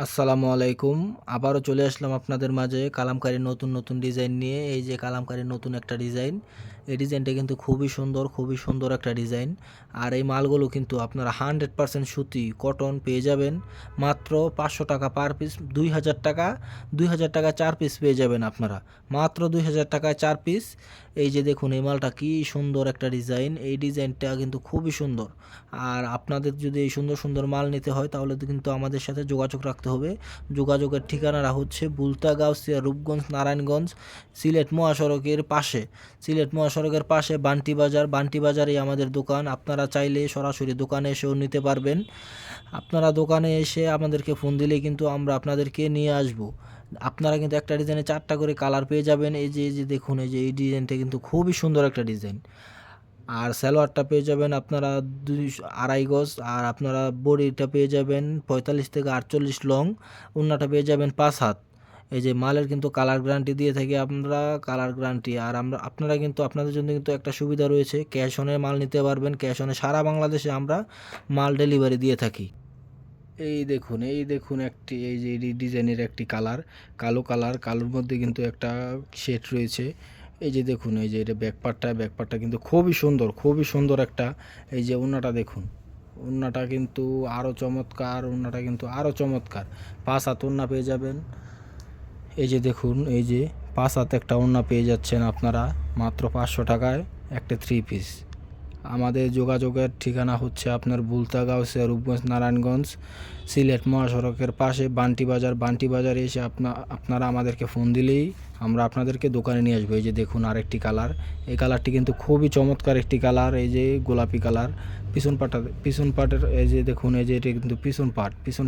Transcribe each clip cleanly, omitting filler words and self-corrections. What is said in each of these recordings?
আসসালামু আলাইকুম। আবারও চলে আসলাম আপনাদের মাঝে কালামকারীর নতুন ডিজাইন নিয়ে। এই যে কালামকারীর নতুন একটা ডিজাইন। এই ডিজাইনটা কিন্তু খুবই সুন্দর একটা ডিজাইন। আর এই মালগুলো কিন্তু আপনারা 100% সুতি কটন পেয়ে যাবেন মাত্র ৳500 পার পিস, ৳২,০০০ 4 পিস পেয়ে যাবেন আপনারা। মাত্র ৳২,০০০ 4 পিস। এই যে দেখুন এই মালটা কি সুন্দর একটা ডিজাইন। এই ডিজাইনটা কিন্তু খুবই সুন্দর। আর আপনাদের যদি এই সুন্দর মাল নিতে হয় তাহলে তো কিন্তু আমাদের সাথে যোগাযোগ রাখতে হবে। যোগাযোগের ঠিকানাটা হচ্ছে বুলতা, গাউসিয়া, রূপগঞ্জ, নারায়ণগঞ্জ, সিলেট মহাসড়কের পাশে বান্টি বাজারেই আমাদের দোকান। আপনারা চাইলে সরাসরি দোকানে এসেও নিতে পারবেন। আপনারা দোকানে এসে আমাদেরকে ফোন দিলেই কিন্তু আমরা আপনাদেরকে নিয়ে আসব। আপনারা কিন্তু একটা ডিজাইনে 4টা করে কালার পেয়ে যাবেন। এই যে দেখুন এই ডিজাইনটা কিন্তু খুবই সুন্দর একটা ডিজাইন। আর সালোয়ারটা পেয়ে যাবেন আপনারা 2.5 গজ। আর আপনারা বডিটা পেয়ে যাবেন 45 থেকে 48 লং। ওড়নাটা পেয়ে যাবেন 5 হাত। এই যে মালের কিন্তু কালার গ্যারান্টি দিয়ে থাকি আমরা, কালার গ্যারান্টি। আর আপনারা কিন্তু আপনাদের জন্য কিন্তু একটা সুবিধা রয়েছে, ক্যাশ অনে মাল নিতে পারবেন। ক্যাশ অনে সারা বাংলাদেশে আমরা মাল ডেলিভারি দিয়ে থাকি। এই দেখুন একটি এই যে ডিজাইনের একটি কালার, কালোর মধ্যে কিন্তু একটা শেড রয়েছে। এই যে দেখুন এই যে এটা ব্যাকপার্টটা কিন্তু খুবই সুন্দর একটা। এই যে ওড়নাটা দেখুন, ওড়নাটা কিন্তু আরও চমৎকার। 5 হাত ওড়না পেয়ে যাবেন। এই যে দেখুন এই যে 5 হাত একটা ওড়না পেয়ে যাচ্ছেন আপনারা মাত্র 500 টাকায় একটা 3 পিস। আমাদের যোগাযোগের ঠিকানা হচ্ছে আপনার বুলতা, গাউসিয়া, রূপগঞ্জ, নারায়ণগঞ্জ, সিলেট মহাসড়কের পাশে বান্টি বাজারে এসে আপনারা আমাদেরকে ফোন দিলেই আমরা আপনাদেরকে দোকানে নিয়ে আসবো। এই যে দেখুন আরেকটি কালার। এই কালারটি কিন্তু খুবই চমৎকার একটি কালার। এই যে গোলাপি কালার। পিছন পাটের এই যে দেখুন এই যে এটা কিন্তু পিছন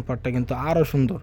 পাটটা কিন্তু আরও সুন্দর।